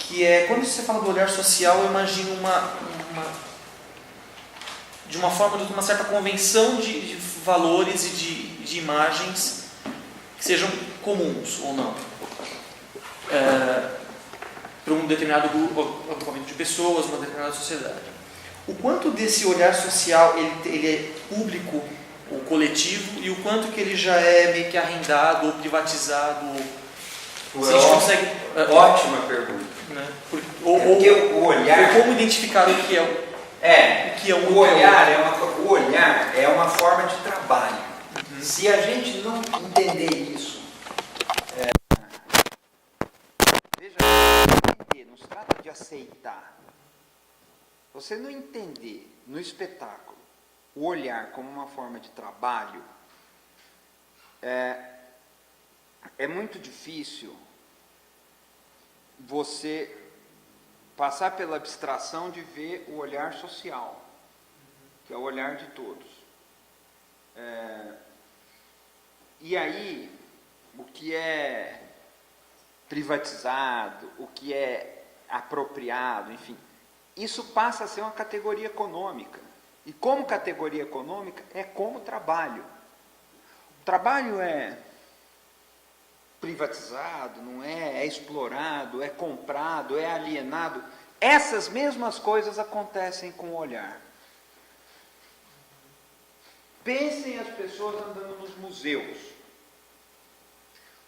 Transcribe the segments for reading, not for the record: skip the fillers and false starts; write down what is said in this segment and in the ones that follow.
que é, quando você fala do olhar social, eu imagino de uma forma, de uma certa convenção de valores e de imagens que sejam comuns ou não. Para um determinado agrupamento de pessoas, uma determinada sociedade. O quanto desse olhar social ele é público ou coletivo e o quanto que ele já é meio que arrendado ou privatizado? Se a gente consegue... Ótima pergunta. Né? Porque o olhar... Ou como identificar o que é o que é um... O olhar é uma forma de trabalho. Uhum. Se a gente não entender isso, não se trata de aceitar. Você não entender no espetáculo o olhar como uma forma de trabalho, é muito difícil você passar pela abstração de ver o olhar social, que é o olhar de todos. E aí, o que é privatizado, o que é apropriado, enfim, isso passa a ser uma categoria econômica. E como categoria econômica, é como trabalho. O trabalho é privatizado, não é? É explorado, é comprado, é alienado. Essas mesmas coisas acontecem com o olhar. Pensem as pessoas andando nos museus,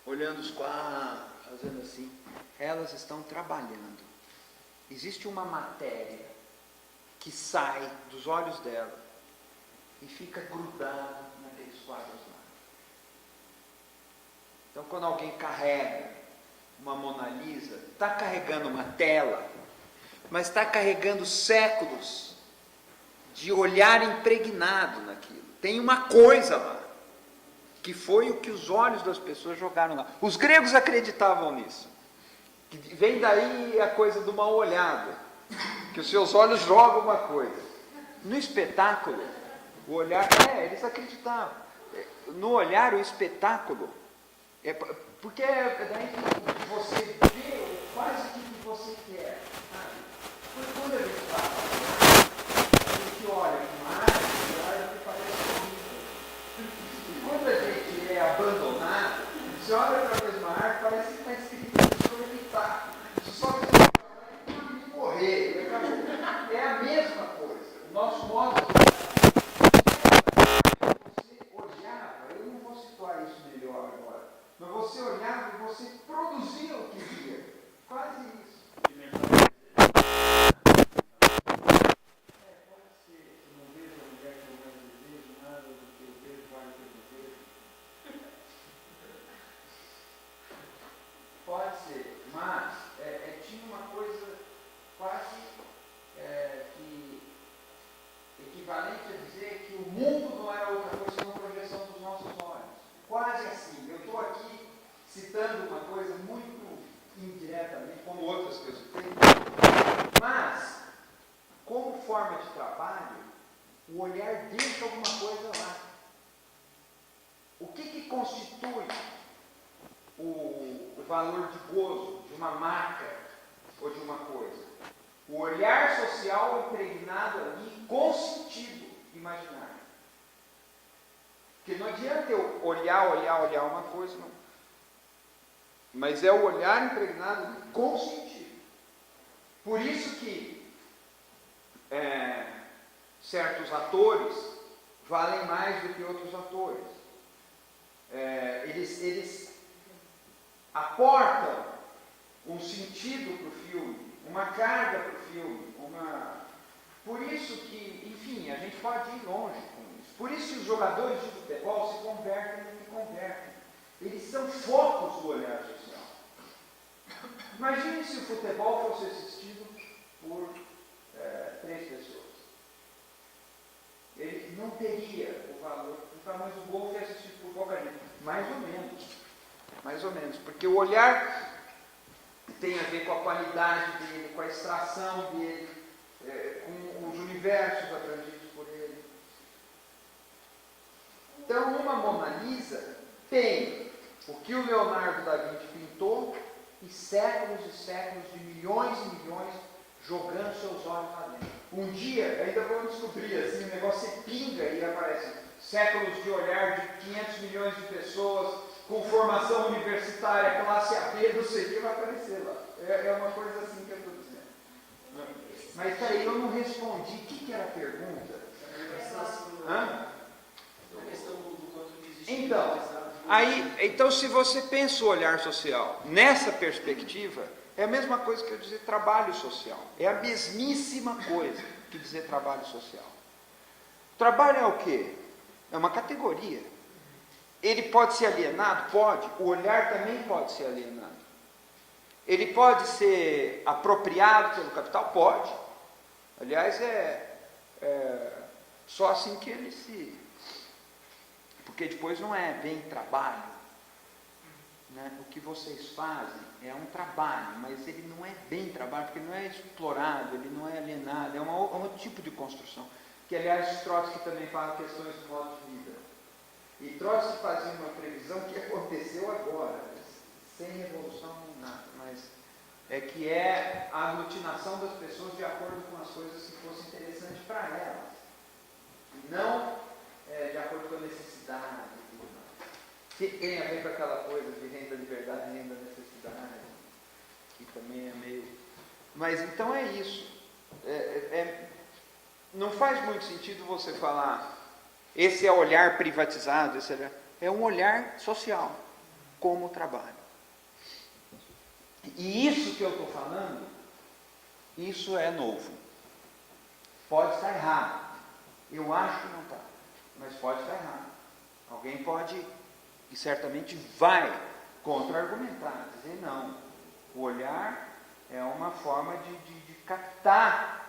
olhando os quadros, fazendo assim. Elas estão trabalhando. Existe uma matéria que sai dos olhos dela e fica grudado naqueles quadros lá. Então, quando alguém carrega uma Mona Lisa, está carregando uma tela, mas está carregando séculos de olhar impregnado naquilo. Tem uma coisa lá, que foi o que os olhos das pessoas jogaram lá. Os gregos acreditavam nisso. Que vem daí a coisa do mal olhado, que os seus olhos jogam uma coisa. No espetáculo, o olhar, eles acreditavam. No olhar, o espetáculo, porque é daí que você vê quase o que você quer. Porque quando a gente fala, a gente olha uma arte que parece bonita. E quando a gente é abandonado, você olha para a mesma arte, parece que está escrito evitar. Só que você vai morrer. É a mesma coisa. O nosso modo de você olhava, eu não vou situar isso melhor agora, mas você olhava e você produzia o que via. Quase isso. Pode ser. Se não vejo a mulher que eu mais desejo, nada do que eu vejo vale o que eu desejo. Pode ser, mas tinha uma coisa quase que equivalente a dizer que o mundo não era outra coisa senão projeção dos nossos olhos. Quase assim. Eu estou aqui citando uma coisa muito indiretamente, como outras que eu citei, mas, como forma de trabalho, o olhar deixa alguma coisa lá. O que constitui o valor de gozo de uma marca ou de uma coisa? O olhar social impregnado ali com sentido imaginário. Porque não adianta eu olhar uma coisa, não. Mas é o olhar impregnado ali com sentido. Por isso que certos atores valem mais do que outros atores. Eles aportam um sentido para o filme, uma carga para o filme, por isso que, enfim, a gente pode ir longe com isso. Por isso que os jogadores de futebol se convertem no que convertem. Eles são focos do olhar social. Imagine se o futebol fosse assistido por 3 pessoas. Ele não teria o valor, mas o gol foi assistido por pouca gente. Mais ou menos, porque o olhar tem a ver com a qualidade dele, com a extração dele, com os universos abrangidos por ele. Então, numa Mona Lisa, tem o que o Leonardo da Vinci pintou e séculos de milhões e milhões jogando seus olhos lá dentro. Um dia, ainda vamos descobrir, assim, o negócio se pinga e aparece séculos de olhar de 500 milhões de pessoas, com formação universitária, classe AB, não sei o que, vai aparecer lá. É uma coisa assim que eu estou dizendo. Mas peraí, eu não respondi. O que era a pergunta? Hã? Então, se você pensa o olhar social nessa perspectiva, é a mesma coisa que eu dizer trabalho social. É a mesmíssima coisa que dizer trabalho social. Trabalho é o quê? É uma categoria. Ele pode ser alienado? Pode. O olhar também pode ser alienado. Ele pode ser apropriado pelo capital? Pode. Aliás, só assim que ele se... Porque depois não é bem trabalho. Né? O que vocês fazem é um trabalho, mas ele não é bem trabalho, porque ele não é explorado, ele não é alienado, é um outro tipo de construção. Que, aliás, Trotsky também fala questões do modo de vida. E Trotsky fazia uma previsão que aconteceu agora, sem revolução nem nada, mas que é a aglutinação das pessoas de acordo com as coisas que fossem interessantes para elas. E não de acordo com a necessidade. Que tem a ver com aquela coisa de renda da liberdade e renda da necessidade, que também é meio... Mas então é isso. Não faz muito sentido você falar, esse é olhar privatizado, é um olhar social, como o trabalho. E isso que eu estou falando, isso é novo. Pode estar errado. Eu acho que não está, mas pode estar errado. Alguém pode, e certamente vai, contra-argumentar, dizer não. O olhar é uma forma de captar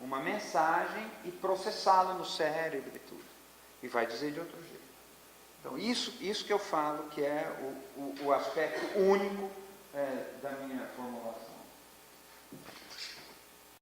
uma mensagem e processá-la no cérebro e tudo. E vai dizer de outro jeito. Então, isso que eu falo que é o aspecto único da minha formulação.